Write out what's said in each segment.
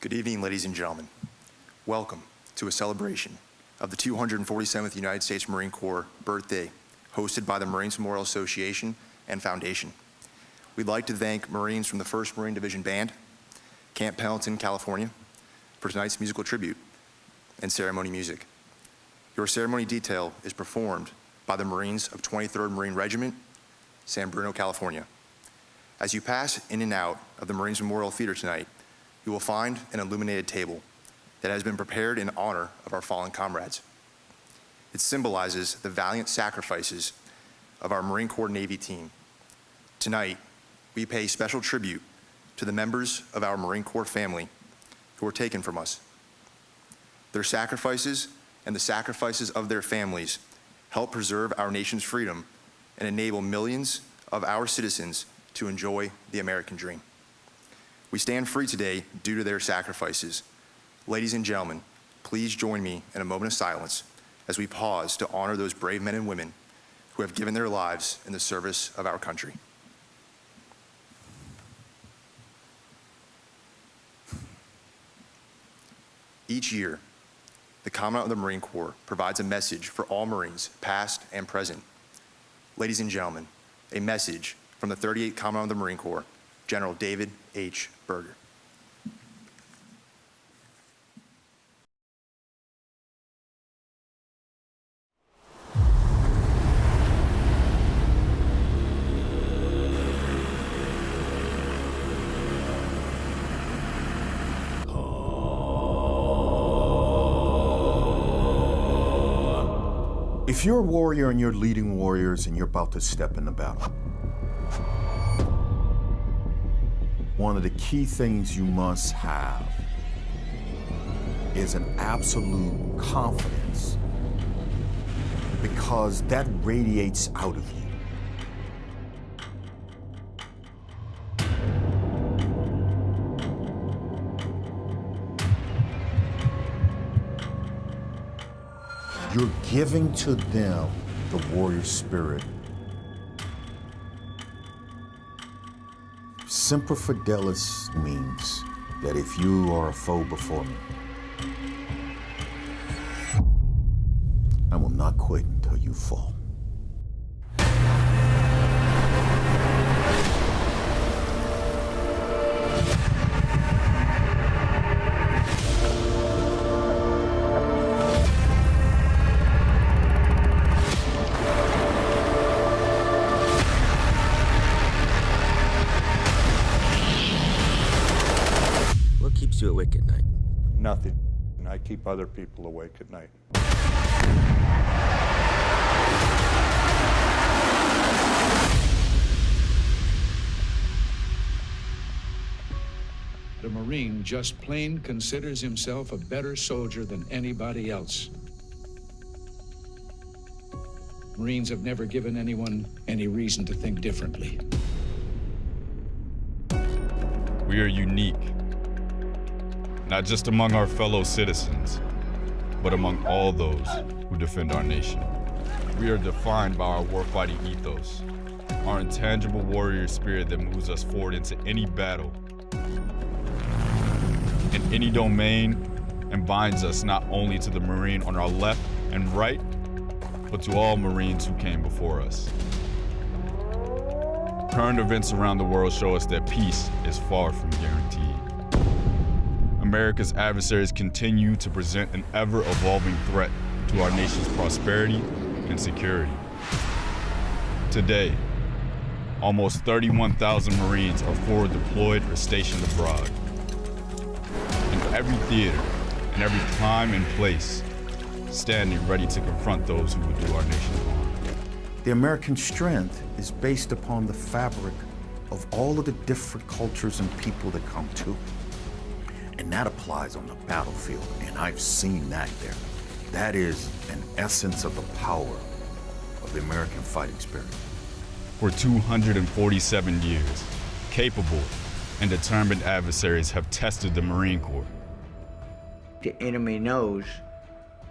Good evening, ladies and gentlemen. Welcome to a celebration of the 247th United States Marine Corps Birthday, hosted by the Marines Memorial Association and Foundation. We'd like to thank Marines from the 1st Marine Division Band, Camp Pendleton, California, for tonight's musical tribute and ceremony music. Your ceremony detail is performed by the Marines of 23rd Marine Regiment, San Bruno, California. As you pass in and out of the Marines Memorial Theater tonight, you will find an illuminated table that has been prepared in honor of our fallen comrades. It symbolizes the valiant sacrifices of our Marine Corps Navy team. Tonight, we pay special tribute to the members of our Marine Corps family who were taken from us. Their sacrifices and the sacrifices of their families help preserve our nation's freedom and enable millions of our citizens to enjoy the American dream. We stand free today due to their sacrifices. Ladies and gentlemen, please join me in a moment of silence as we pause to honor those brave men and women who have given their lives in the service of our country. Each year, the Commandant of the Marine Corps provides a message for all Marines, past and present. Ladies and gentlemen, a message from the 38th Commandant of the Marine Corps, General David H. Berger. If you're a warrior and you're leading warriors and you're about to step in the battle, one of the key things you must have is an absolute confidence, because that radiates out of you. You're giving to them the warrior spirit. Semper Fidelis means that if you are a foe before me, I will not quit until you fall. You awake at night? Nothing. I keep other people awake at night. The Marine just plain considers himself a better soldier than anybody else. Marines have never given anyone any reason to think differently. We are unique. Not just among our fellow citizens, but among all those who defend our nation. We are defined by our warfighting ethos, our intangible warrior spirit that moves us forward into any battle, in any domain, and binds us not only to the Marine on our left and right, but to all Marines who came before us. Current events around the world show us that peace is far from guaranteed. America's adversaries continue to present an ever-evolving threat to our nation's prosperity and security. Today, almost 31,000 Marines are forward deployed or stationed abroad. In every theater, in every time and place, standing ready to confront those who would do our nation harm. The American strength is based upon the fabric of all of the different cultures and people that come to it. And that applies on the battlefield, and I've seen that there. That is an essence of the power of the American fighting spirit. For 247 years, capable and determined adversaries have tested the Marine Corps. The enemy knows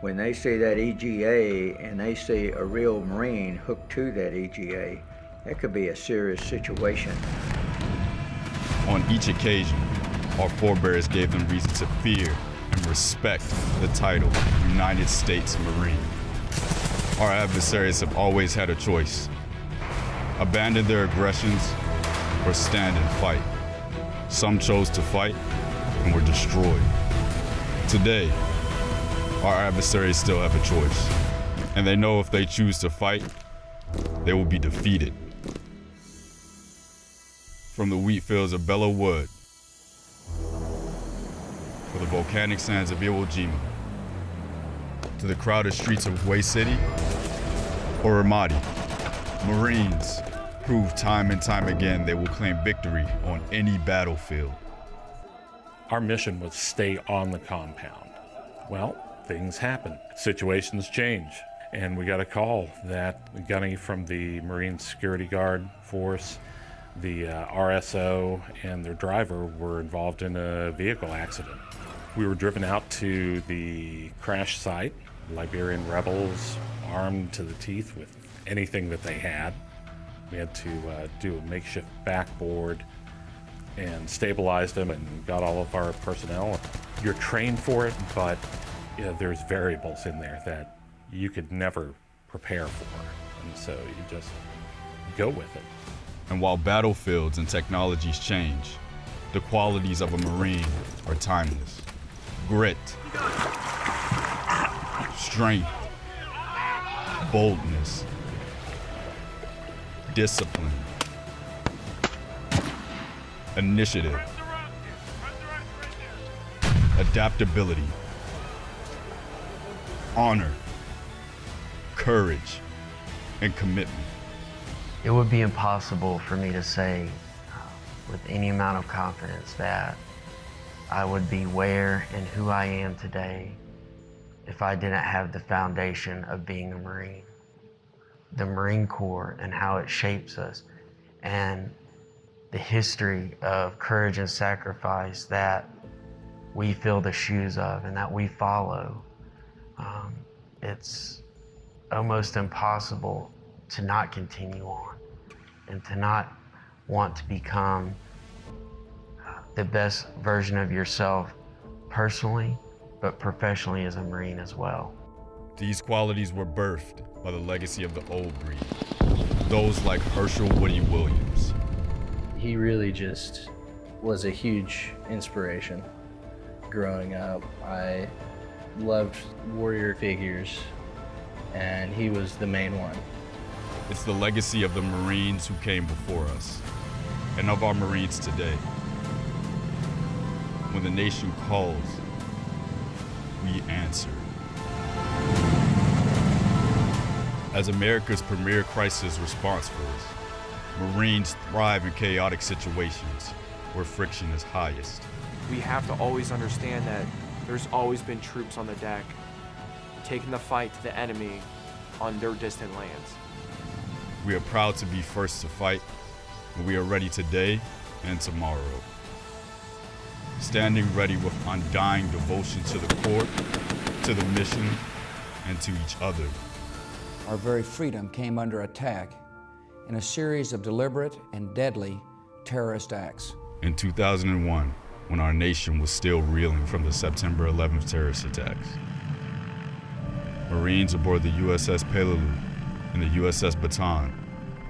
when they see that EGA and they see a real Marine hooked to that EGA, that could be a serious situation. On each occasion, our forebears gave them reason to fear and respect the title United States Marine. Our adversaries have always had a choice: abandon their aggressions or stand and fight. Some chose to fight and were destroyed. Today, our adversaries still have a choice, and they know if they choose to fight, they will be defeated. From the wheat fields of Belleau Wood, or the volcanic sands of Iwo Jima, to the crowded streets of Hue City or Ramadi, Marines prove time and time again they will claim victory on any battlefield. Our mission was stay on the compound. Well, things happen. Situations change. And we got a call that Gunny from the Marine Security Guard Force, the RSO, and their driver were involved in a vehicle accident. We were driven out to the crash site. Liberian rebels, armed to the teeth with anything that they had. We had to do a makeshift backboard and stabilized them and got all of our personnel. You're trained for it, but there's variables in there that you could never prepare for. And so you just go with it. And while battlefields and technologies change, the qualities of a Marine are timeless. Grit, strength, boldness, discipline, initiative, adaptability, honor, courage, and commitment. It would be impossible for me to say with any amount of confidence that I would be where and who I am today if I didn't have the foundation of being a Marine. The Marine Corps and how it shapes us, and the history of courage and sacrifice that we fill the shoes of and that we follow. It's almost impossible to not continue on and to not want to become the best version of yourself personally, but professionally as a Marine as well. These qualities were birthed by the legacy of the old breed, those like Herschel Woody Williams. He really just was a huge inspiration. Growing up, I loved warrior figures, and he was the main one. It's the legacy of the Marines who came before us, and of our Marines today. When the nation calls, we answer. As America's premier crisis response force, Marines thrive in chaotic situations where friction is highest. We have to always understand that there's always been troops on the deck taking the fight to the enemy on their distant lands. We are proud to be first to fight, and we are ready today and tomorrow. Standing ready with undying devotion to the Corps, to the mission, and to each other. Our very freedom came under attack in a series of deliberate and deadly terrorist acts. In 2001, when our nation was still reeling from the September 11th terrorist attacks, Marines aboard the USS Peleliu and the USS Bataan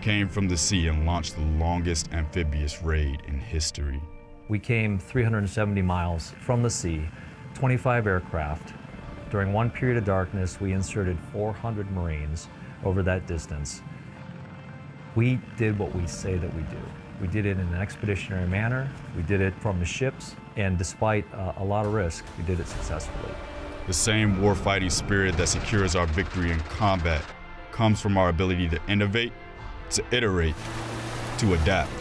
came from the sea and launched the longest amphibious raid in history. We came 370 miles from the sea, 25 aircraft. During one period of darkness, we inserted 400 Marines over that distance. We did what we say that we do. We did it in an expeditionary manner. We did it from the ships, and despite a lot of risk, we did it successfully. The same warfighting spirit that secures our victory in combat comes from our ability to innovate, to iterate, to adapt.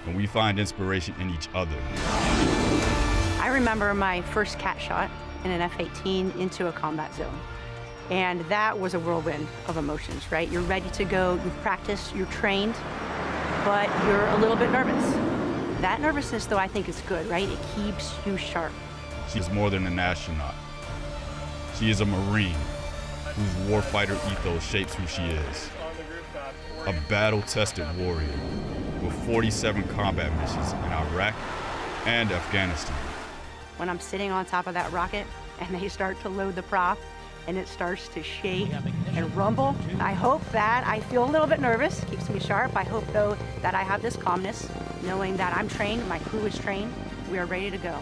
And we find inspiration in each other. I remember my first cat shot in an F-18 into a combat zone. And that was a whirlwind of emotions, right? You're ready to go, you've practiced, you're trained, but you're a little bit nervous. That nervousness, though, I think is good, right? It keeps you sharp. She's more than an astronaut. She is a Marine whose warfighter ethos shapes who she is. A battle-tested warrior with 47 combat missions in Iraq, and Afghanistan. When I'm sitting on top of that rocket and they start to load the prop and it starts to shake and rumble, I hope that I feel a little bit nervous, keeps me sharp. I hope, though, that I have this calmness, knowing that I'm trained, my crew is trained, we are ready to go.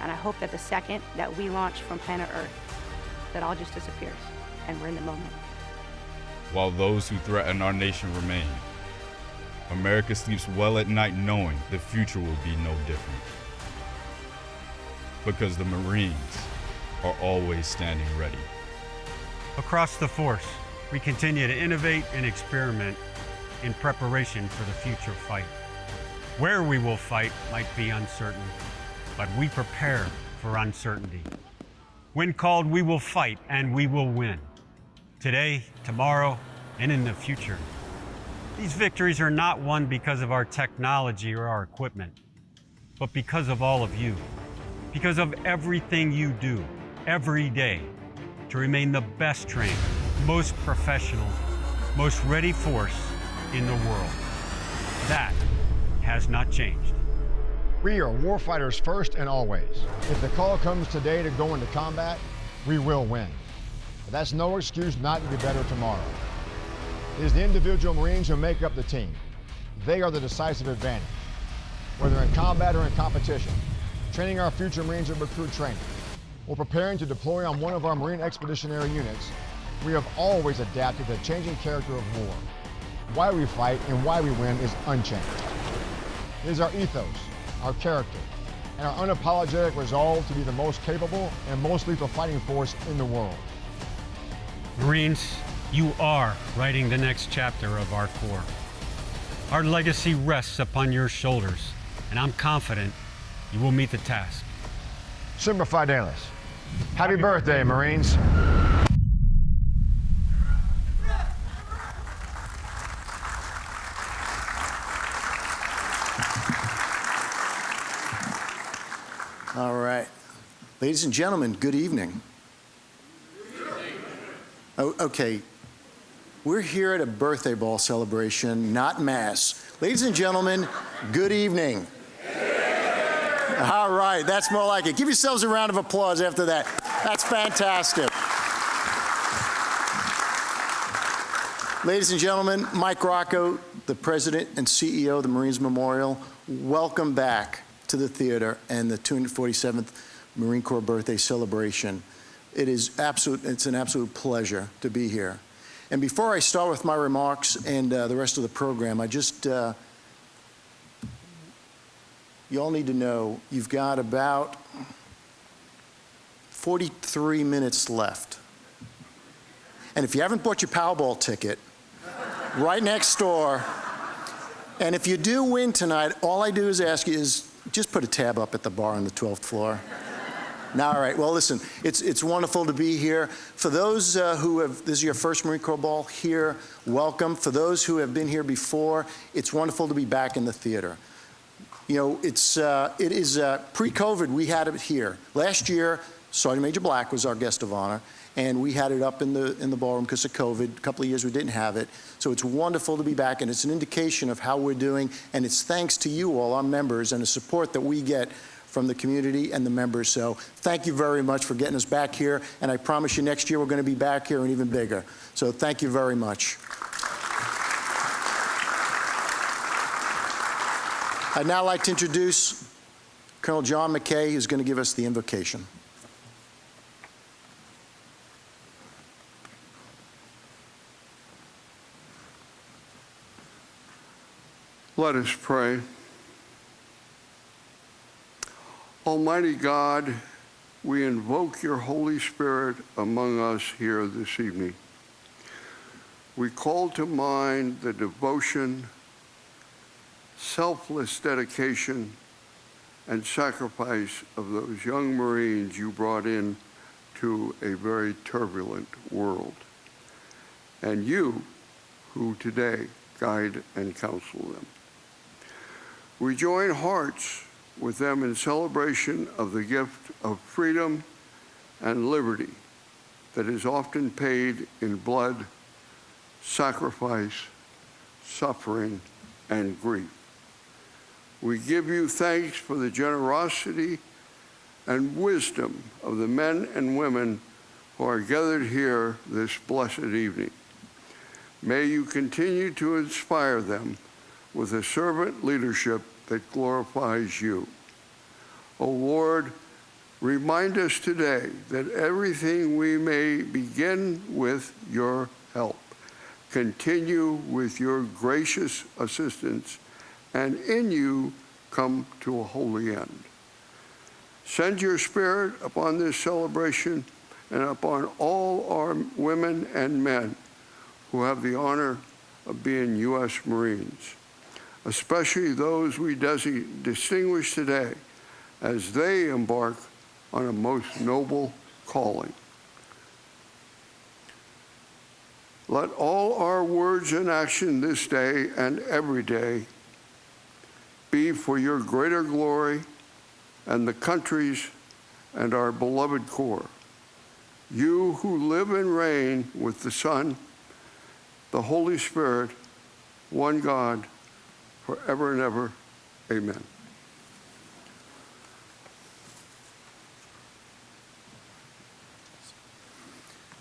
And I hope that the second that we launch from planet Earth, that all just disappears and we're in the moment. While those who threaten our nation remain, America sleeps well at night knowing the future will be no different. Because the Marines are always standing ready. Across the force, we continue to innovate and experiment in preparation for the future fight. Where we will fight might be uncertain, but we prepare for uncertainty. When called, we will fight and we will win. Today, tomorrow, and in the future. These victories are not won because of our technology or our equipment, but because of all of you. Because of everything you do every day to remain the best trained, most professional, most ready force in the world. That has not changed. We are warfighters first and always. If the call comes today to go into combat, we will win. But that's no excuse not to be better tomorrow. It is the individual Marines who make up the team. They are the decisive advantage. Whether in combat or in competition, training our future Marines at recruit training, or preparing to deploy on one of our Marine Expeditionary units, we have always adapted to the changing character of war. Why we fight and why we win is unchanged. It is our ethos, our character, and our unapologetic resolve to be the most capable and most lethal fighting force in the world. Marines, you are writing the next chapter of our Corps. Our legacy rests upon your shoulders, and I'm confident you will meet the task. Semper Fidelis. Happy birthday, Marines. All right. Ladies and gentlemen, good evening. Oh, okay. We're here at a birthday ball celebration, not mass. Ladies and gentlemen, good evening. All right, that's more like it. Give yourselves a round of applause after that. That's fantastic. Ladies and gentlemen, Mike Rocco, the President and CEO of the Marines Memorial, welcome back to the theater and the 247th Marine Corps Birthday Celebration. It's an absolute pleasure to be here. And before I start with my remarks and the rest of the program, I just, you all need to know you've got about 43 minutes left. And if you haven't bought your Powerball ticket, right next door, and if you do win tonight, all I do is ask you is just put a tab up at the bar on the 12th floor. Now, all right, well, listen, it's wonderful to be here. For those this is your first Marine Corps Ball here, welcome. For those who have been here before, it's wonderful to be back in the theater. You know, it is pre-COVID, we had it here. Last year, Sergeant Major Black was our guest of honor, and we had it up in the ballroom because of COVID. A couple of years we didn't have it. So it's wonderful to be back, and it's an indication of how we're doing, and it's thanks to you all, our members, and the support that we get from the community and the members. So thank you very much for getting us back here, and I promise you next year we're going to be back here and even bigger. So thank you very much. I'd now like to introduce Colonel John McCoy, who's going to give us the invocation. Let us pray. Almighty God, we invoke your Holy Spirit among us here this evening. We call to mind the devotion, selfless dedication, and sacrifice of those young Marines you brought in to a very turbulent world, and you who today guide and counsel them. We join hearts with them in celebration of the gift of freedom and liberty that is often paid in blood, sacrifice, suffering, and grief. We give you thanks for the generosity and wisdom of the men and women who are gathered here this blessed evening. May you continue to inspire them with a servant leadership that glorifies you. O Lord, remind us today that everything we may begin with your help, continue with your gracious assistance, and in you come to a holy end. Send your Spirit upon this celebration and upon all our women and men who have the honor of being U.S. Marines, especially those we distinguish today as they embark on a most noble calling. Let all our words and action this day and every day be for your greater glory and the country's and our beloved Corps. You who live and reign with the Son, the Holy Spirit, one God, forever and ever. Amen.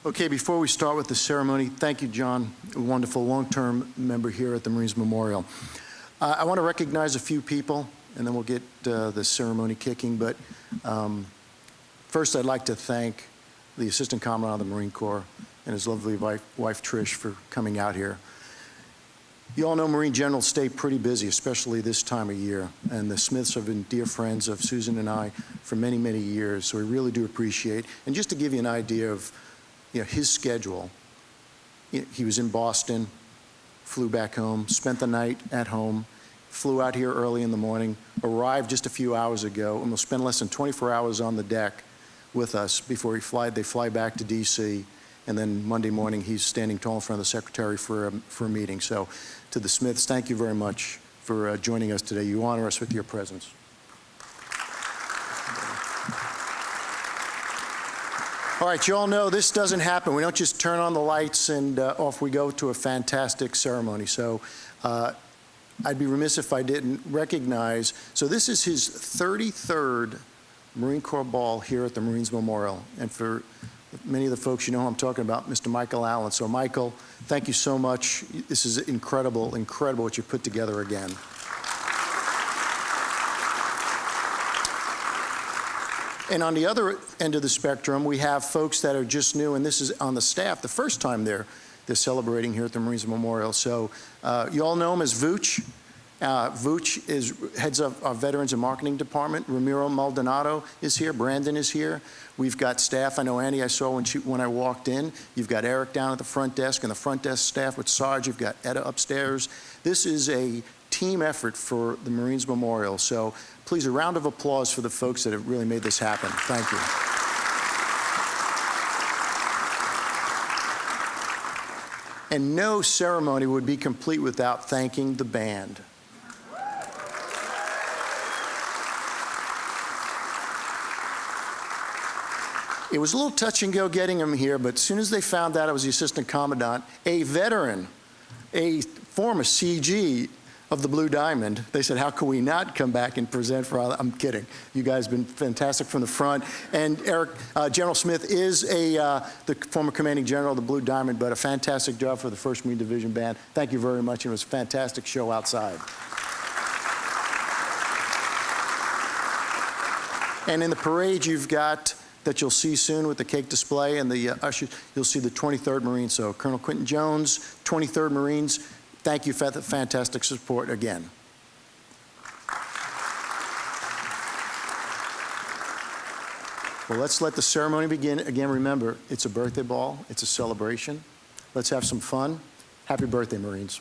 Okay, before we start with the ceremony, thank you, John, a wonderful long-term member here at the Marines Memorial. I want to recognize a few people, and then we'll get the ceremony kicking. But first, I'd like to thank the Assistant Commandant of the Marine Corps and his lovely wife, Trish, for coming out here. You all know Marine generals stay pretty busy, especially this time of year. And the Smiths have been dear friends of Susan and I for many, many years, so we really do appreciate. And just to give you an idea of his schedule, he was in Boston, flew back home, spent the night at home, flew out here early in the morning, arrived just a few hours ago, and will spend less than 24 hours on the deck with us before they fly back to D.C., and then Monday morning he's standing tall in front of the Secretary for a meeting. So to the Smiths, thank you very much for joining us today. You honor us with your presence. All right, you all know this doesn't happen. We don't just turn on the lights and off we go to a fantastic ceremony. So I'd be remiss if I didn't recognize, so this is his 33rd Marine Corps Ball here at the Marines Memorial. And for many of the folks you know who I'm talking about, Mr. Michael Allen. So Michael, thank you so much. This is incredible, incredible what you put together again. And on the other end of the spectrum, we have folks that are just new, and this is on the staff, the first time they're celebrating here at the Marines Memorial. So you all know him as Vooch. Vooch heads up our Veterans and Marketing Department. Ramiro Maldonado is here. Brandon is here. We've got staff. I know Annie, I saw when I walked in. You've got Eric down at the front desk, and the front desk staff with Sarge. You've got Etta upstairs. This is a team effort for the Marines Memorial. So please, a round of applause for the folks that have really made this happen. Thank you. And no ceremony would be complete without thanking the band. It was a little touch and go getting them here, but as soon as they found out I was the Assistant Commandant, a veteran, a former CG of the Blue Diamond, they said, how can we not come back and present for all? I'm kidding. You guys have been fantastic from the front. And Eric, General Smith is the former commanding general of the Blue Diamond, but a fantastic job for the 1st Marine Division Band. Thank you very much. It was a fantastic show outside. And in the parade, you've got, that you'll see soon with the cake display and the ushers, you'll see the 23rd Marines. So Colonel Quentin Jones, 23rd Marines, thank you for the fantastic support again. Well, let's let the ceremony begin. Again, remember, it's a birthday ball. It's a celebration. Let's have some fun. Happy birthday, Marines.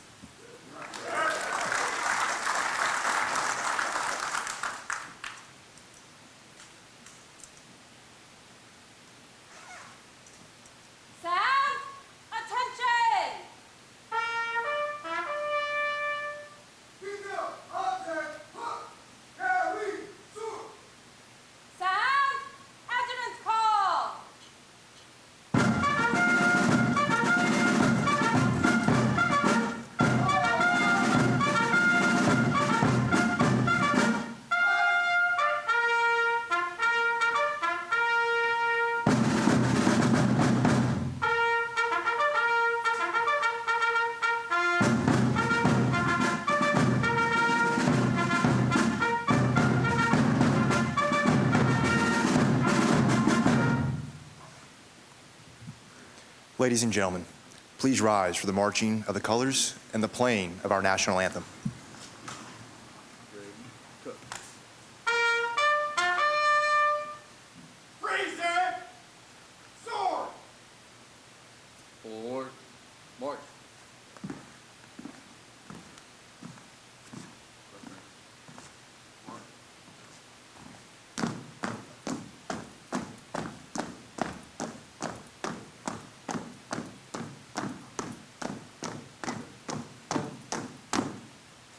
Ladies and gentlemen, please rise for the marching of the colors and the playing of our national anthem. Forward, march.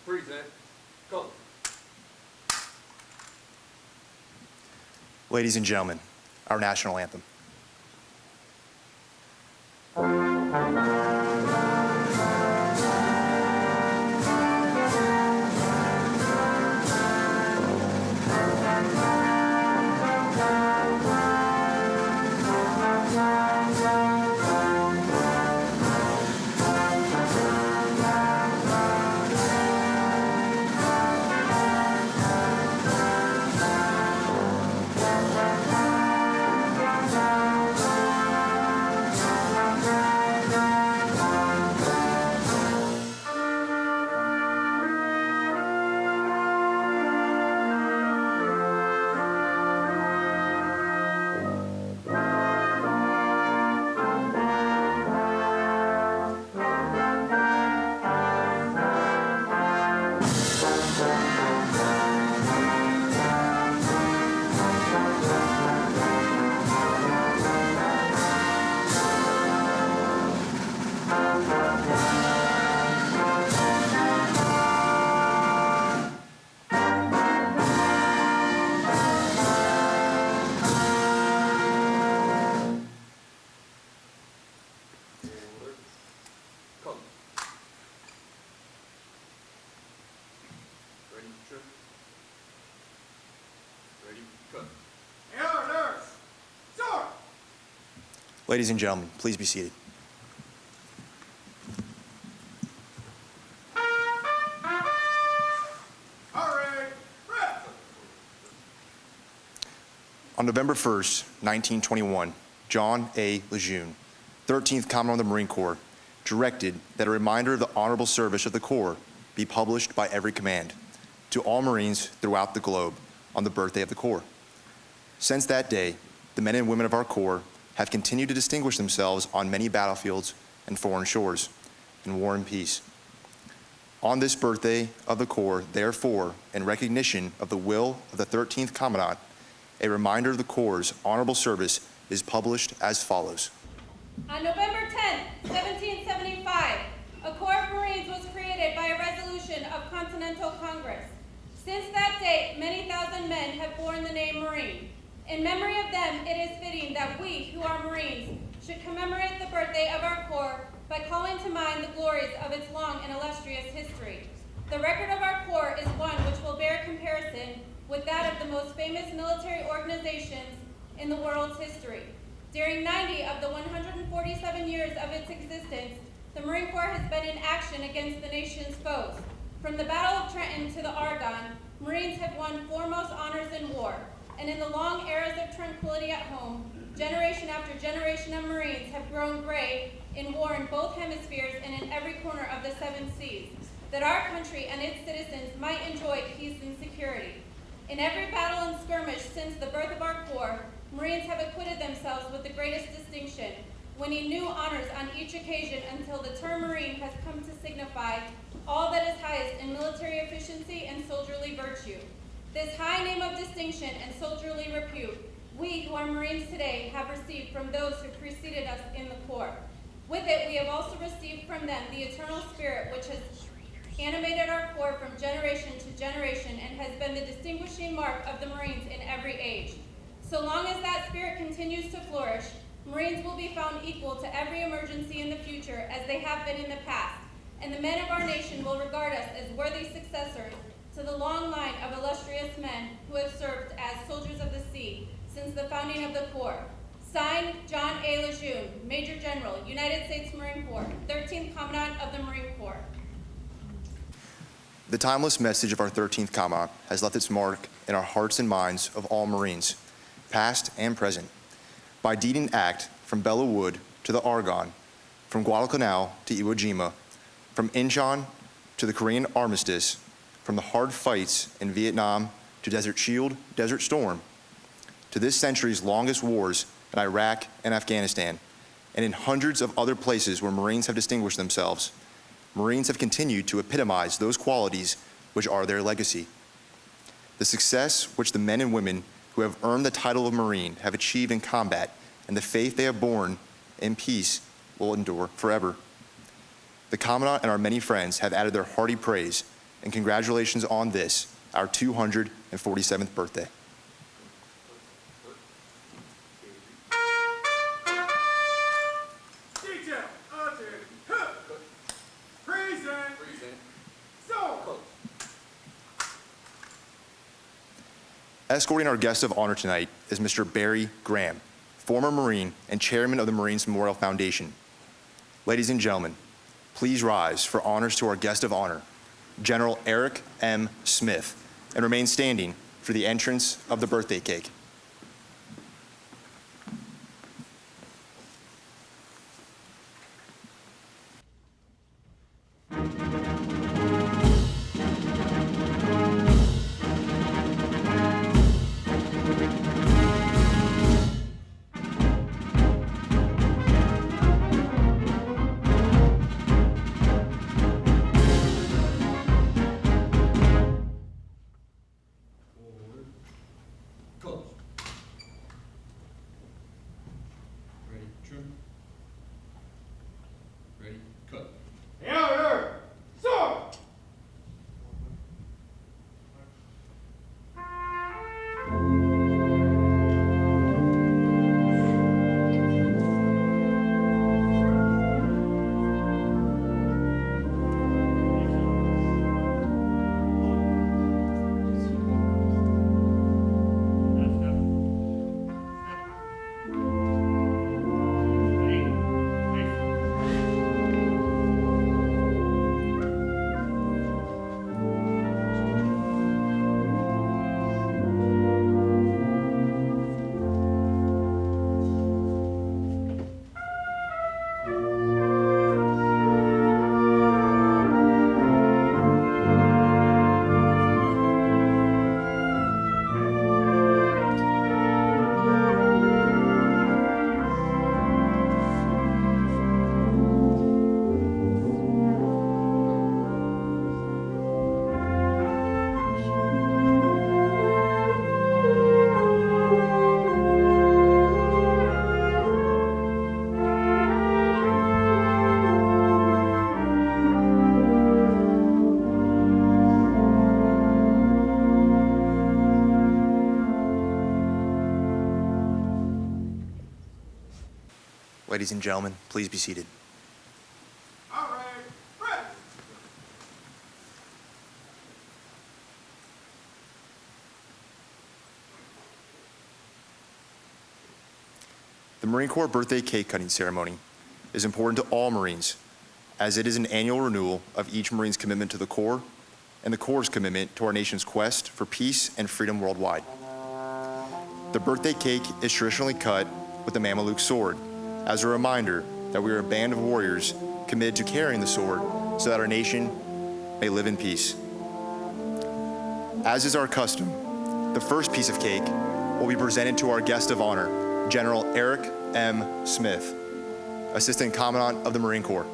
Present, go. Ladies and gentlemen, our national anthem. Ladies and gentlemen, please be seated. On November 1st, 1921, John A. Lejeune, 13th Commandant of the Marine Corps, directed that a reminder of the honorable service of the Corps be published by every command to all Marines throughout the globe on the birthday of the Corps. Since that day, the men and women of our Corps have continued to distinguish themselves on many battlefields and foreign shores, in war and peace. On this birthday of the Corps, therefore, in recognition of the will of the 13th Commandant, a reminder of the Corps' honorable service is published as follows. On November 10, 1775, a Corps of Marines was created by a resolution of Continental Congress. Since that date, many thousand men have borne the name Marine. In memory of them, it is fitting that we, who are Marines, should commemorate the birthday of our Corps by calling to mind the glories of its long and illustrious history. The record of our Corps is one which will bear comparison with that of the most famous military organizations in the world's history. During 90 of the 147 years of its existence, the Marine Corps has been in action against the nation's foes. From the Battle of Trenton to the Argonne, Marines have won foremost honors in war. And in the long eras of tranquility at home, generation after generation of Marines have grown brave in war in both hemispheres and in every corner of the 7 seas, that our country and its citizens might enjoy peace and security. In every battle and skirmish since the birth of our Corps, Marines have acquitted themselves with the greatest distinction, winning new honors on each occasion until the term Marine has come to signify all that is highest in military efficiency and soldierly virtue. This high name of distinction and soldierly repute, we who are Marines today have received from those who preceded us in the Corps. With it, we have also received from them the eternal spirit which has animated our Corps from generation to generation and has been the distinguishing mark of the Marines in every age. So long as that spirit continues to flourish, Marines will be found equal to every emergency in the future as they have been in the past, and the men of our nation will regard us as worthy successors to the long line of illustrious men who have served as soldiers of the sea since the founding of the Corps. Signed, John A. Lejeune, Major General, United States Marine Corps, 13th Commandant of the Marine Corps. The timeless message of our 13th Commandant has left its mark in our hearts and minds of all Marines, past and present. By deed and act, from Belleau Wood to the Argonne, from Guadalcanal to Iwo Jima, from Incheon to the Korean Armistice, from the hard fights in Vietnam to Desert Shield, Desert Storm, to this century's longest wars in Iraq and Afghanistan, and in hundreds of other places where Marines have distinguished themselves, Marines have continued to epitomize those qualities which are their legacy. The success which the men and women who have earned the title of Marine have achieved in combat and the faith they have borne in peace will endure forever. The Commandant and our many friends have added their hearty praise and congratulations on this, our 247th birthday. Escorting our guest of honor tonight is Mr. Barry Graham, former Marine and chairman of the Marines Memorial Foundation. Ladies and gentlemen, please rise for honors to our guest of honor, General Eric M. Smith, and remain standing for the entrance of the birthday cake. Ladies and gentlemen, please be seated. The Marine Corps birthday cake cutting ceremony is important to all Marines, as it is an annual renewal of each Marine's commitment to the Corps and the Corps' commitment to our nation's quest for peace and freedom worldwide. The birthday cake is traditionally cut with the Mameluke sword, as a reminder that we are a band of warriors committed to carrying the sword so that our nation may live in peace. As is our custom, the first piece of cake will be presented to our guest of honor, General Eric M. Smith, Assistant Commandant of the Marine Corps.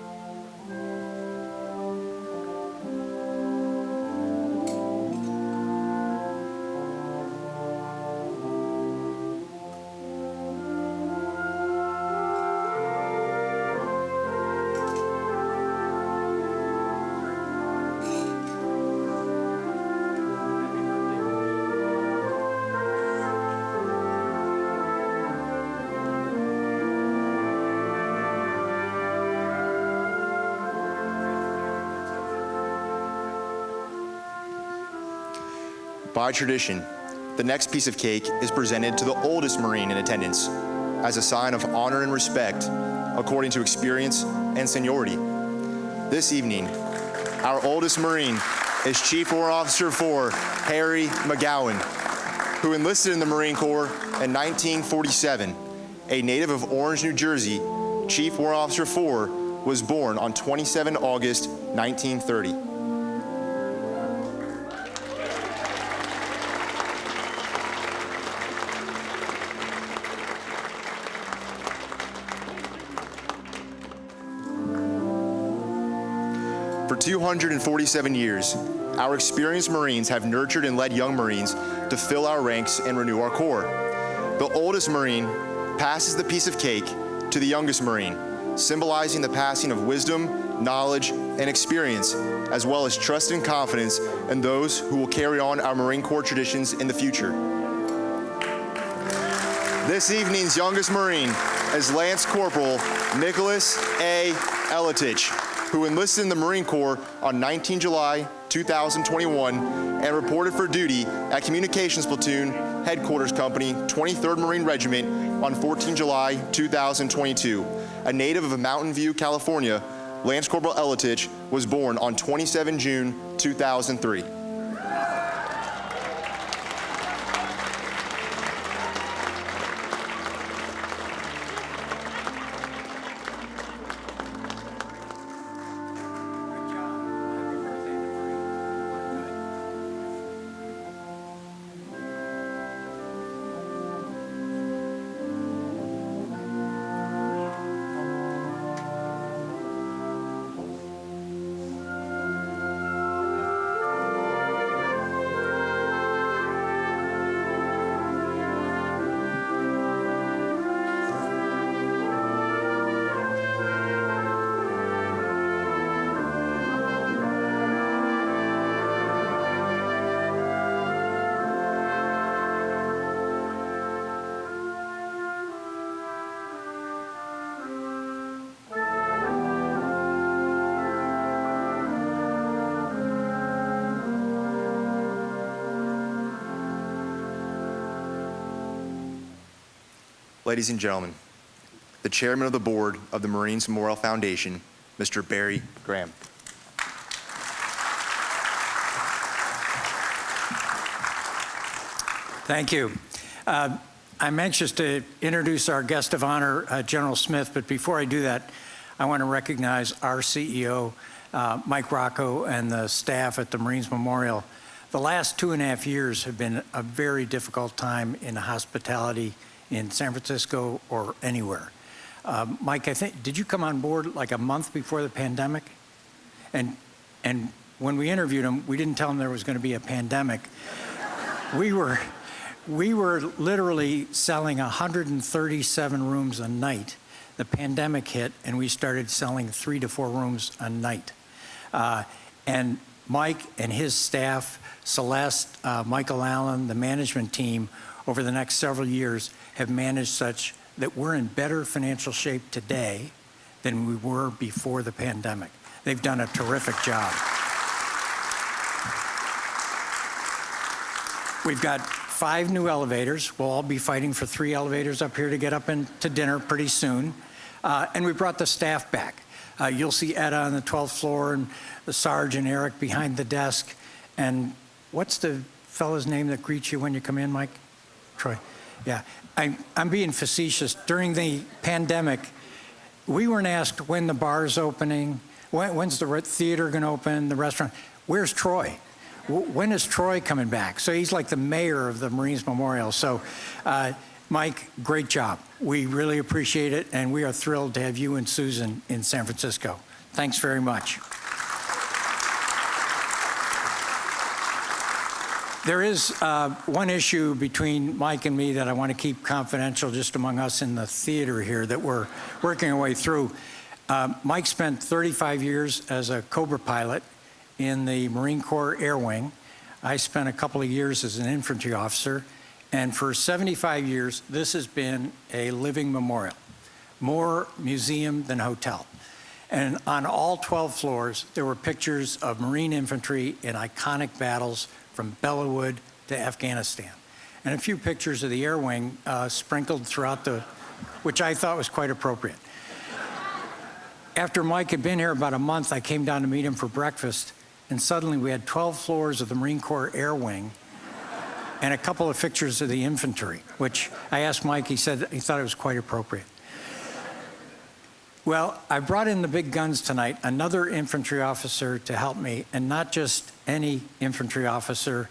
By tradition, the next piece of cake is presented to the oldest Marine in attendance as a sign of honor and respect according to experience and seniority. This evening, our oldest Marine is Chief Warrant Officer 4, Harry McGowan, who enlisted in the Marine Corps in 1947, a native of Orange, New Jersey, Chief War Officer 4, was born on 27 August 1930. For 247 years, our experienced Marines have nurtured and led young Marines to fill our ranks and renew our corps. The oldest Marine passes the piece of cake to the youngest Marine, symbolizing the passing of wisdom, knowledge, and experience, as well as trust and confidence in those who will carry on our Marine Corps traditions in the future. This evening's youngest Marine is Lance Corporal Nicholas A. Elitich, who enlisted in the Marine Corps on 19 July 2021 and reported for duty at Communications Platoon, Headquarters Company, 23rd Marine Regiment on 14 July 2022. A native of Mountain View, California, Lance Corporal Elitich was born on 27 June 2003. Ladies and gentlemen, the Chairman of the Board of the Marines Memorial Foundation, Mr. Barry Graham. Thank you. I'm anxious to introduce our guest of honor, General Smith, but before I do that, I want to recognize our CEO, Mike Rocco, and the staff at the Marines Memorial. The last 2.5 years have been a very difficult time in hospitality in San Francisco or anywhere. Mike, I think, did you come on board like a month before the pandemic? And when we interviewed him, we didn't tell him there was going to be a pandemic. We were literally selling 137 rooms a night. The pandemic hit, and we started selling 3 to 4 rooms a night. And Mike and his staff, Celeste, Michael Allen, the management team, over the next several years have managed such that we're in better financial shape today than we were before the pandemic. They've done a terrific job. We've got 5 new elevators. We'll all be fighting for 3 elevators up here to get up into dinner pretty soon. And we brought the staff back. You'll see Etta on the 12th floor and the Sergeant Eric behind the desk. And what's the fellow's name that greets you when you come in, Mike? Troy. Yeah, I'm being facetious. During the pandemic, we weren't asked when the bar's opening, when's the theater going to open, the restaurant. Where's Troy? When is Troy coming back? So he's like the mayor of the Marines Memorial. So, Mike, great job. We really appreciate it, and we are thrilled to have you and Susan in San Francisco. Thanks very much. There is one issue between Mike and me that I want to keep confidential just among us in the theater here that we're working our way through. Mike spent 35 years as a Cobra pilot in the Marine Corps Air Wing. I spent a couple of years as an infantry officer. And for 75 years, this has been a living memorial, more museum than hotel. And on all 12 floors, there were pictures of Marine infantry in iconic battles from Bellawood to Afghanistan. And a few pictures of the air wing sprinkled throughout which I thought was quite appropriate. After Mike had been here about a month, I came down to meet him for breakfast, and suddenly we had 12 floors of the Marine Corps Air Wing and a couple of pictures of the infantry, which I asked Mike, he said he thought it was quite appropriate. Well, I brought in the big guns tonight, another infantry officer to help me, and not just any infantry officer,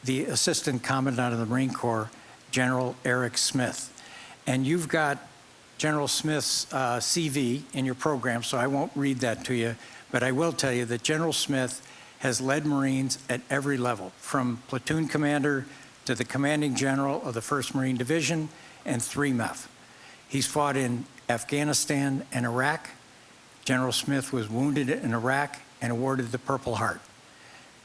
the Assistant Commandant of the Marine Corps, General Eric Smith. And you've got General Smith's CV in your program, so I won't read that to you, but I will tell you that General Smith has led Marines at every level, from platoon commander to the commanding general of the 1st Marine Division and 3MEF. He's fought in Afghanistan and Iraq. General Smith was wounded in Iraq and awarded the Purple Heart.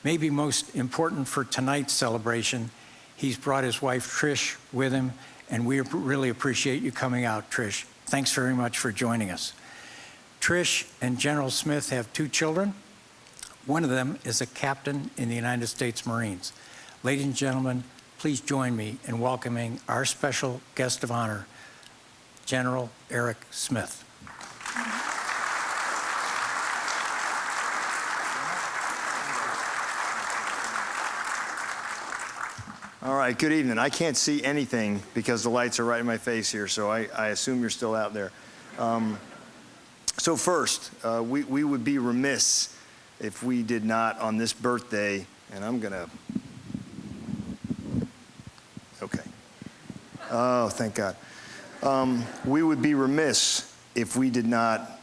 Maybe most important for tonight's celebration, he's brought his wife Trish with him, and we really appreciate you coming out, Trish. Thanks very much for joining us. Trish and General Smith have 2 children. One of them is a captain in the United States Marines. Ladies and gentlemen, please join me in welcoming our special guest of honor, General Eric Smith. All right, good evening. I can't see anything because the lights are right in my face here, so I assume you're still out there. So first, we would be remiss if we did not on this birthday, and I'm gonna, okay. Oh, thank God. We would be remiss if we did not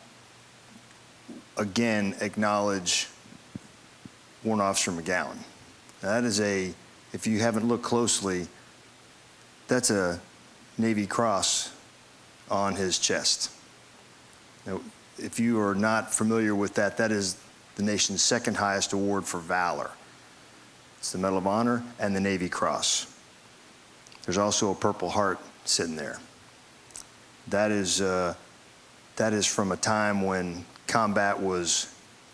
again acknowledge Warrant Officer McGowan. That is if you haven't looked closely, that's a Navy Cross on his chest. Now, if you are not familiar with that, that is the nation's 2nd highest award for valor. It's the Medal of Honor and the Navy Cross. There's also a Purple Heart sitting there. That is from a time when combat was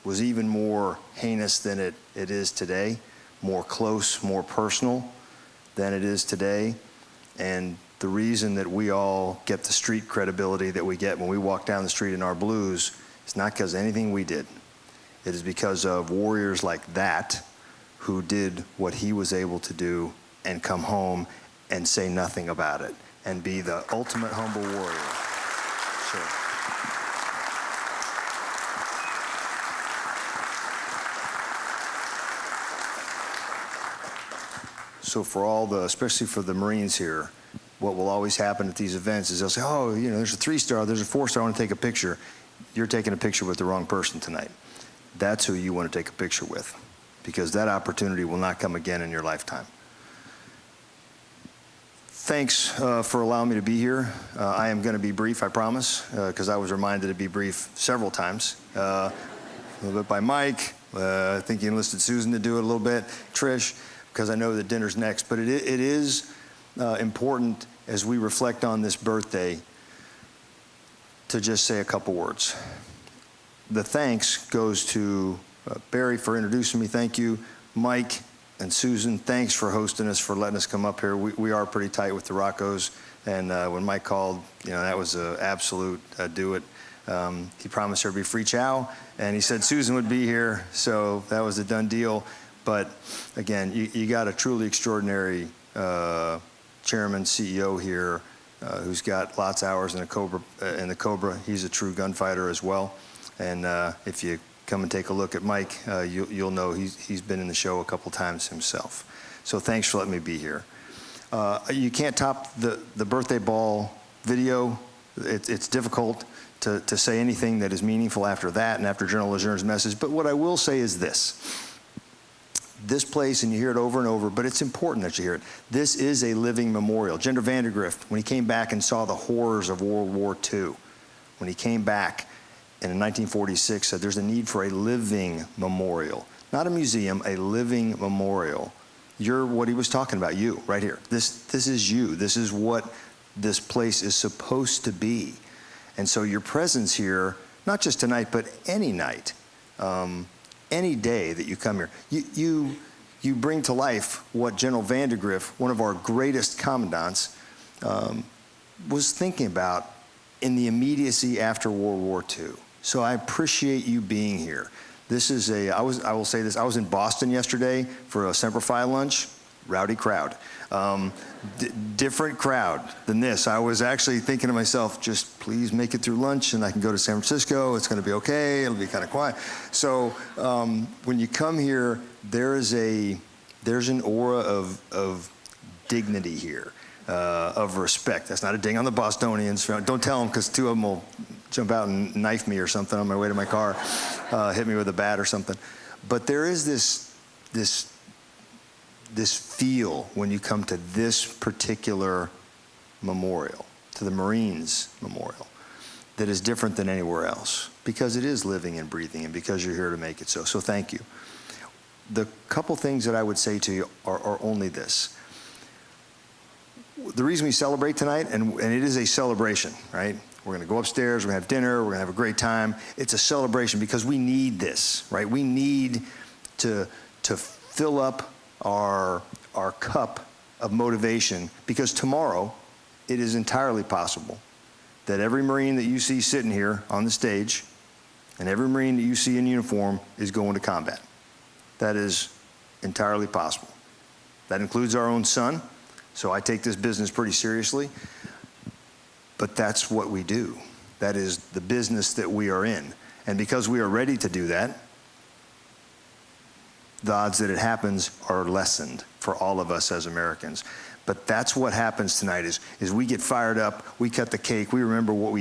even more heinous than it is today, more close, more personal than it is today. And the reason that we all get the street credibility that we get when we walk down the street in our blues is not because of anything we did. It is because of warriors like that who did what he was able to do and come home and say nothing about it and be the ultimate humble warrior. Sure. So for all especially for the Marines here, what will always happen at these events is they'll say, oh, you know, there's a 3-star, there's a 4-star, I want to take a picture. You're taking a picture with the wrong person tonight. That's who you want to take a picture with, because that opportunity will not come again in your lifetime. Thanks for allowing me to be here. I am going to be brief, I promise, because I was reminded to be brief several times. A little bit by Mike. I think you enlisted Susan to do it a little bit. Trish, because I know that dinner's next. But it is important as we reflect on this birthday to just say a couple words. The thanks goes to Barry for introducing me. Thank you. Mike and Susan, thanks for hosting us, for letting us come up here. We are pretty tight with the Roccos, and when Mike called, you know, that was an absolute do it. He promised there would be free chow, and he said Susan would be here, so that was a done deal. But again, you got a truly extraordinary chairman, CEO here, who's got lots of hours in the Cobra. He's a true gunfighter as well. And if you come and take a look at Mike, you'll know he's been in the show a couple times himself. So thanks for letting me be here. You can't top the birthday ball video. It's difficult to say anything that is meaningful after that and after General Legeune's message. But what I will say is this. This place, and you hear it over and over, but it's important that you hear it. This is a living memorial. General Vandergrift, when he came back and saw the horrors of World War II, when he came back and in 1946 said there's a need for a living memorial, not a museum, a living memorial. You're what he was talking about, you, right here. This is you. This is what this place is supposed to be. And so your presence here, not just tonight, but any night, any day that you come here, you bring to life what General Vandergrift, one of our greatest commandants, was thinking about in the immediacy after World War II. So I appreciate you being here. This is I will say this, I was in Boston yesterday for a Semper Fi lunch, rowdy crowd. Different crowd than this. I was actually thinking to myself, just please make it through lunch and I can go to San Francisco. It's going to be okay. It'll be kind of quiet. So when you come here, there's an aura of dignity here, of respect. That's not a ding on the Bostonians. Don't tell them, because two of them will jump out and knife me or something on my way to my car, hit me with a bat or something. But there is this feel when you come to this particular memorial, to the Marines Memorial, that is different than anywhere else, because it is living and breathing, and because you're here to make it so. So thank you. The couple things that I would say to you are only this. The reason we celebrate tonight, and it is a celebration, right? We're going to go upstairs, we're going to have dinner, we're going to have a great time. It's a celebration because we need this, right? We need to fill up our cup of motivation, because tomorrow it is entirely possible that every Marine that you see sitting here on the stage and every Marine that you see in uniform is going to combat. That is entirely possible. That includes our own son, so I take this business pretty seriously, but that's what we do. That is the business that we are in. And because we are ready to do that, the odds that it happens are lessened for all of us as Americans. But that's what happens tonight is we get fired up, we cut the cake, we remember what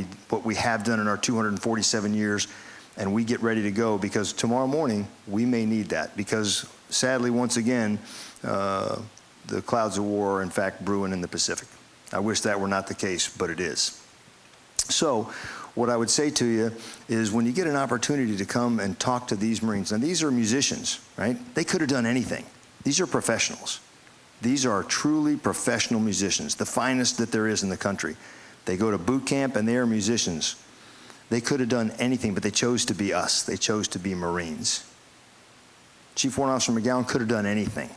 we have done in our 247 years, and we get ready to go, because tomorrow morning we may need that, because sadly, once again, the clouds of war are in fact brewing in the Pacific. I wish that were not the case, but it is. So what I would say to you is, when you get an opportunity to come and talk to these Marines, and these are musicians, right? They could have done anything. These are professionals. These are truly professional musicians, the finest that there is in the country. They go to boot camp and they are musicians. They could have done anything, but they chose to be us. They chose to be Marines. Chief Warrant Officer McGowan could have done anything,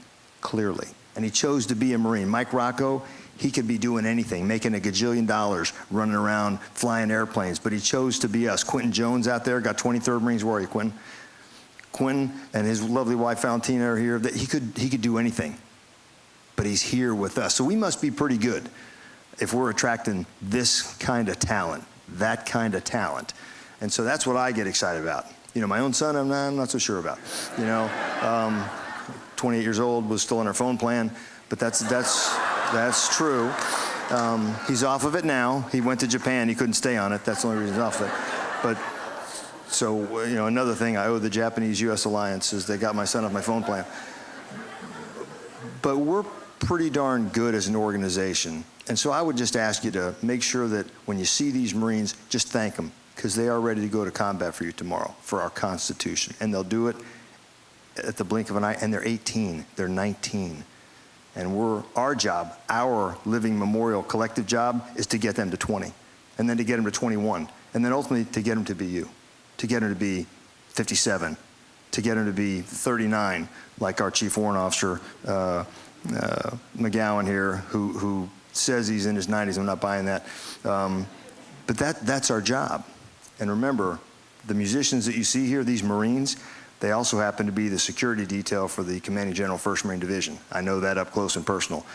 clearly, and he chose to be a Marine. Mike Rocco, he could be doing anything, making $1 gajillion, running around, flying airplanes, but he chose to be us. Quentin Jones out there, got 23rd Marines. Where are you, Quentin? Quentin and his lovely wife Valentina are here. He could do anything, but he's here with us. So we must be pretty good if we're attracting this kind of talent, that kind of talent. And so that's what I get excited about. You know, my own son, I'm not so sure about. You know, 28 years old, was still on our phone plan, but that's true. He's off of it now. He went to Japan. He couldn't stay on it. That's the only reason he's off of it. But so, you know, another thing I owe the Japanese-U.S. alliance is they got my son off my phone plan. But we're pretty darn good as an organization. And so I would just ask you to make sure that when you see these Marines, just thank them, because they are ready to go to combat for you tomorrow, for our Constitution. And they'll do it at the blink of an eye. And they're 18, they're 19. And our job, our living memorial collective job, is to get them to 20, and then to get them to 21, and then ultimately to get them to be you, to get them to be 57, to get them to be 39, like our Chief Warrant Officer McGowan here, who says he's in his 90s. I'm not buying that. But that's our job. And remember, the musicians that you see here, these Marines, they also happen to be the security detail for the Commanding General 1st Marine Division. I know that up close and personal.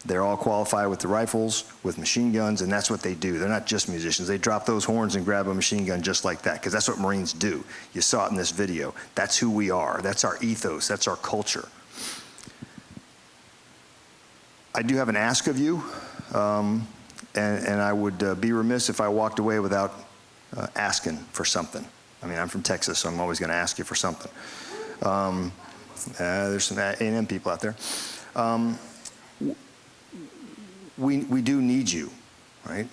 They're all qualified with the rifles, with machine guns, and that's what they do. They're not just musicians. They drop those horns and grab a machine gun just like that, because that's what Marines do. You saw it in this video. That's who we are. That's our ethos. That's our culture. I do have an ask of you, and I would be remiss if I walked away without asking for something. I mean, I'm from Texas, so I'm always going to ask you for something. There's some A&M people out there. We do need you, right?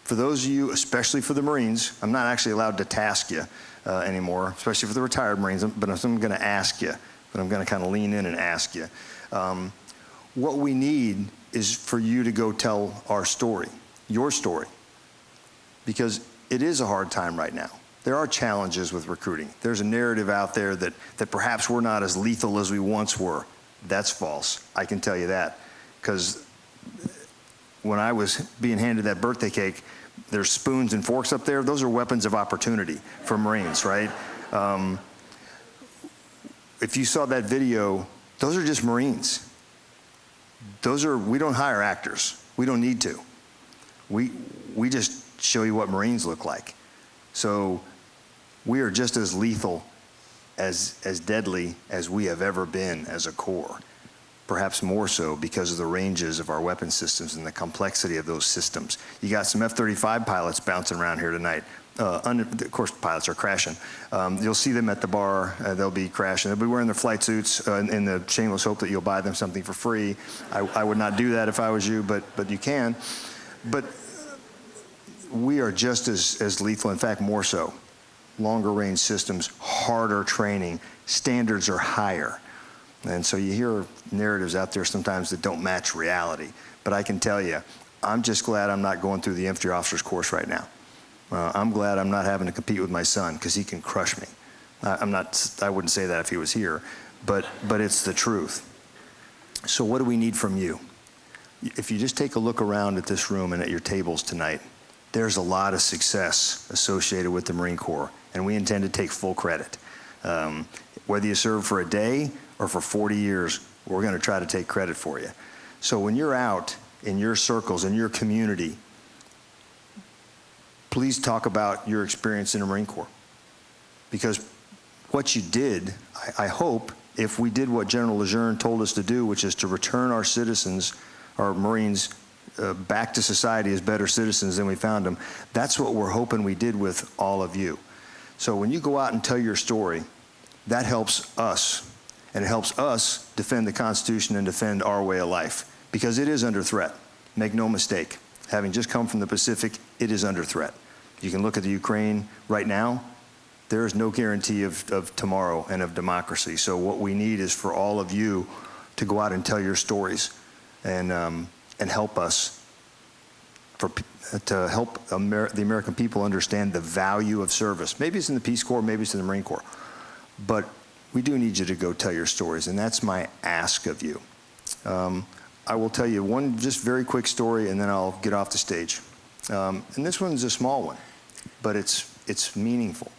For those of you, especially for the Marines, I'm not actually allowed to task you anymore, especially for the retired Marines, but I'm going to ask you, but I'm going to kind of lean in and ask you. What we need is for you to go tell our story, your story, because it is a hard time right now. There are challenges with recruiting. There's a narrative out there that perhaps we're not as lethal as we once were. That's false. I can tell you that, because when I was being handed that birthday cake, there's spoons and forks up there. Those are weapons of opportunity for Marines, right? If you saw that video, those are just Marines. we don't hire actors. We don't need to. We just show you what Marines look like. So we are just as lethal, as deadly as we have ever been as a Corps. Perhaps more so because of the ranges of our weapon systems and the complexity of those systems. You got some F-35 pilots bouncing around here tonight. Of course, pilots are crashing. You'll see them at the bar. They'll be crashing. They'll be wearing their flight suits in the shameless hope that you'll buy them something for free. I would not do that if I was you, but you can. But we are just as lethal, in fact, more so. Longer range systems, harder training, standards are higher. And so you hear narratives out there sometimes that don't match reality. But I can tell you, I'm just glad I'm not going through the infantry officers course right now. I'm glad I'm not having to compete with my son because he can crush me. I wouldn't say that if he was here, but it's the truth. So what do we need from you? If you just take a look around at this room and at your tables tonight, there's a lot of success associated with the Marine Corps, and we intend to take full credit. Whether you serve for a day or for 40 years, we're going to try to take credit for you. So when you're out in your circles, in your community, please talk about your experience in the Marine Corps. Because what you did, I hope, if we did what General Lejeune told us to do, which is to return our citizens, our Marines, back to society as better citizens than we found them, that's what we're hoping we did with all of you. So when you go out and tell your story, that helps us. And it helps us defend the Constitution and defend our way of life, because it is under threat. Make no mistake. Having just come from the Pacific, it is under threat. You can look at the Ukraine right now. There is no guarantee of tomorrow and of democracy. So what we need is for all of you to go out and tell your stories and help us, to help the American people understand the value of service. Maybe it's in the Peace Corps, maybe it's in the Marine Corps. But we do need you to go tell your stories, and that's my ask of you. I will tell you one just very quick story, and then I'll get off the stage. And this one's a small one, but it's meaningful.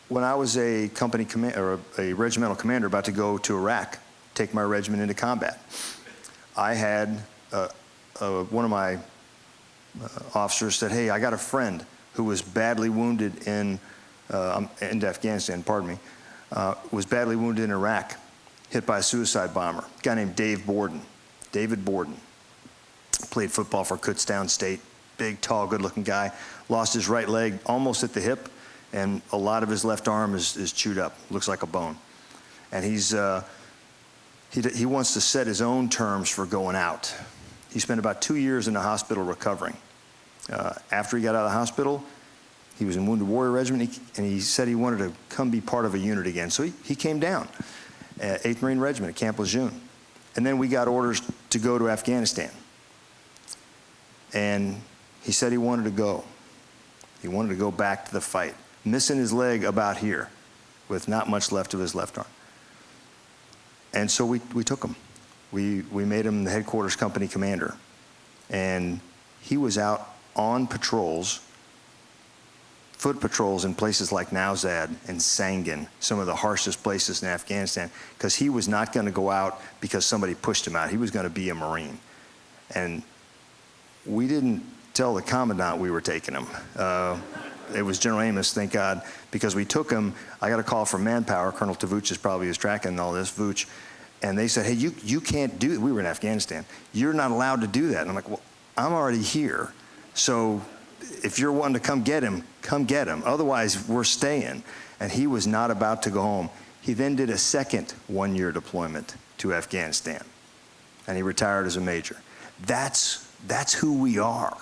When I was a company or a regimental commander about to go to Iraq, take my regiment into combat, I had one of my officers said, "Hey, I got a friend who was badly wounded in Afghanistan, pardon me, was badly wounded in Iraq, hit by a suicide bomber, a guy named David Borden. Played football for Kutztown State, big, tall, good-looking guy, lost his right leg almost at the hip, and a lot of his left arm is chewed up, looks like a bone. And he wants to set his own terms for going out. He spent about 2 years in the hospital recovering. After he got out of the hospital, he was in Wounded Warrior Regiment, and he said he wanted to come be part of a unit again. So he came down, 8th Marine Regiment at Camp Lejeune. And then we got orders to go to Afghanistan. And he said he wanted to go. He wanted to go back to the fight, missing his leg about here, with not much left of his left arm. And so we took him. We made him the headquarters company commander. And he was out on patrols, foot patrols in places like Nowzad and Sangin, some of the harshest places in Afghanistan, because he was not going to go out because somebody pushed him out. He was going to be a Marine. And we didn't tell the commandant we were taking him. It was General Amos, thank God, because we took him. I got a call from Manpower. Colonel Tavuch is probably is tracking all this, Vuch. And they said, "Hey, you can't do it." We were in Afghanistan. "You're not allowed to do that." And I'm like, "Well, I'm already here. So if you're wanting to come get him, come get him. Otherwise, we're staying." And he was not about to go home. He then did a second one-year deployment to Afghanistan. And he retired as a major. That's who we are.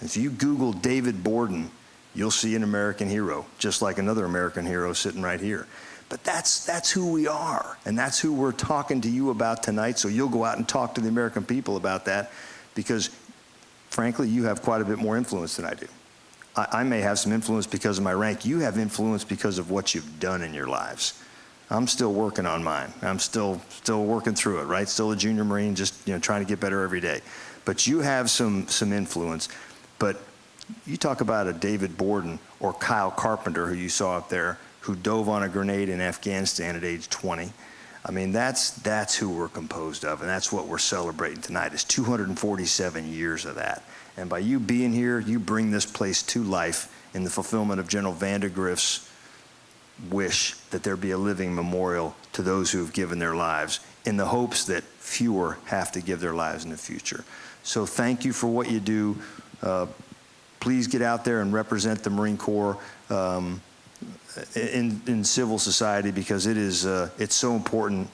If you Google David Borden, you'll see an American hero, just like another American hero sitting right here. But that's who we are, and that's who we're talking to you about tonight, so you'll go out and talk to the American people about that, because, frankly, you have quite a bit more influence than I do. I may have some influence because of my rank. You have influence because of what you've done in your lives. I'm still working on mine. I'm still working through it, right? Still a junior Marine, just trying to get better every day. But you have some influence. But you talk about a David Borden or Kyle Carpenter, who you saw up there, who dove on a grenade in Afghanistan at age 20. I mean, that's who we're composed of, and that's what we're celebrating tonight, is 247 years of that. And by you being here, you bring this place to life in the fulfillment of General Vandegrift's wish that there be a living memorial to those who have given their lives, in the hopes that fewer have to give their lives in the future. So thank you for what you do. Please get out there and represent the Marine Corps in civil society, because it's so important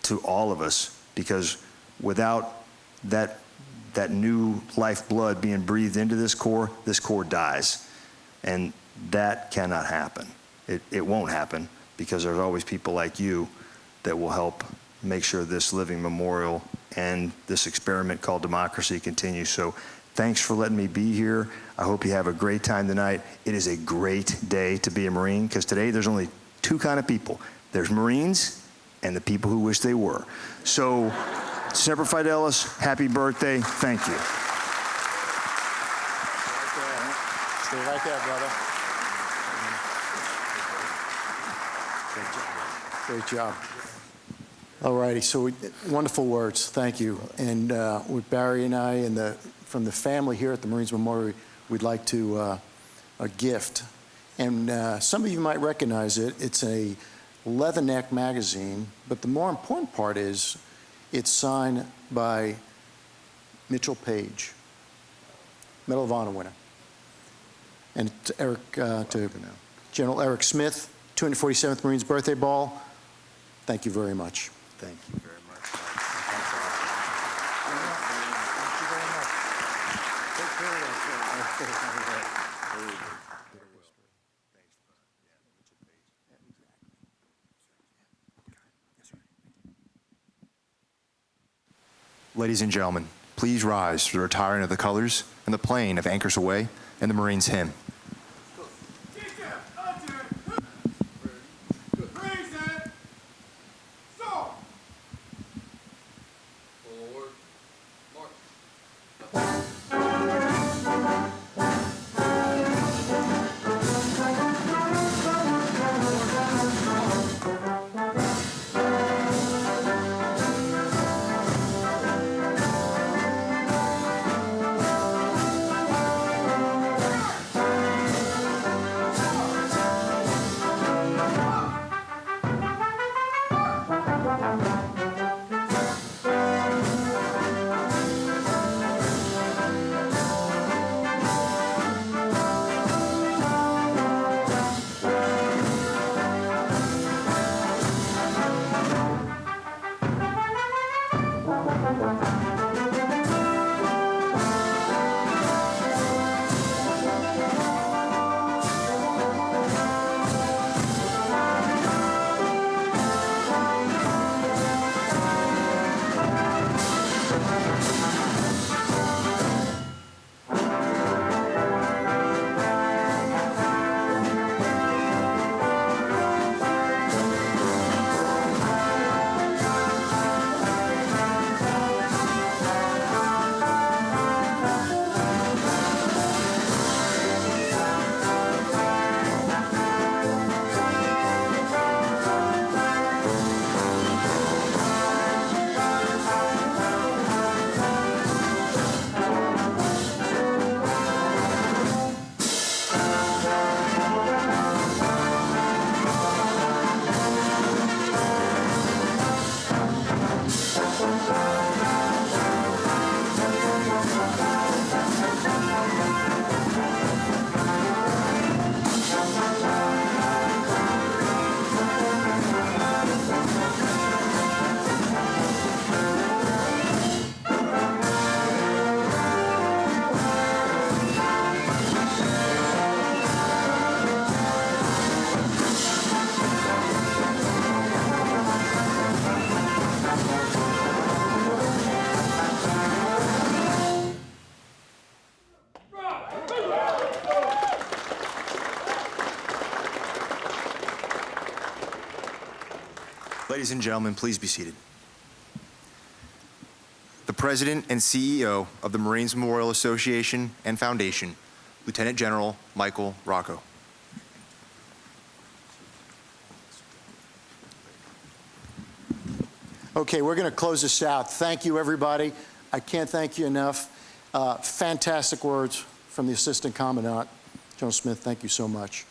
to all of us, because without that new lifeblood being breathed into this Corps dies. And that cannot happen. It won't happen, because there's always people like you that will help make sure this living memorial and this experiment called democracy continues. So thanks for letting me be here. I hope you have a great time tonight. It is a great day to be a Marine, because today there's only two kind of people. There's Marines and the people who wish they were. So, Semper Fidelis, happy birthday. Thank you. Stay right there, brother. Great job. All righty, so wonderful words, thank you. And with Barry and I and from the family here at the Marines Memorial, we'd like to a gift. And some of you might recognize it. It's a Leatherneck magazine, but the more important part is it's signed by Mitchell Page, Medal of Honor winner. And to Eric, to General Eric Smith, 247th Marines Birthday Ball, thank you very much. Thank you very much. Ladies and gentlemen, please rise for the retiring of the colors and the playing of Anchors Away and the Marines hymn. Ladies and gentlemen, please be seated. The President and CEO of the Marines Memorial Association and Foundation, Lieutenant General Michael Rocco. Okay, we're going to close this out. Thank you, everybody. I can't thank you enough. Fantastic words from the Assistant Commandant. General Smith, thank you so much.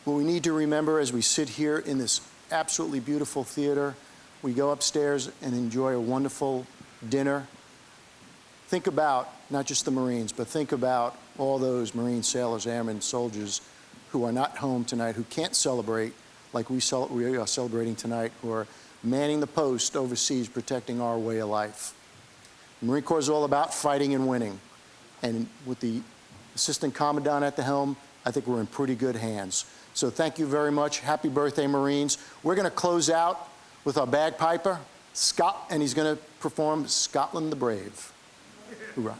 What we need to remember as we sit here in this absolutely beautiful theater, we go upstairs and enjoy a wonderful dinner. Think about not just the Marines, but think about all those Marine sailors, airmen, soldiers who are not home tonight, who can't celebrate like we are celebrating tonight, who are manning the post overseas, protecting our way of life. The Marine Corps is all about fighting and winning. And with the Assistant Commandant at the helm, I think we're in pretty good hands. So thank you very much. Happy birthday, Marines. We're going to close out with our bagpiper, Scott, and he's going to perform Scotland the Brave. Hoorah.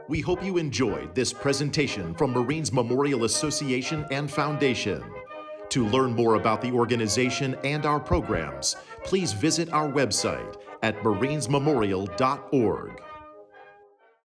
We hope you enjoyed this presentation from Marines Memorial Association and Foundation. To learn more about the organization and our programs, please visit our website at marinesmemorial.org.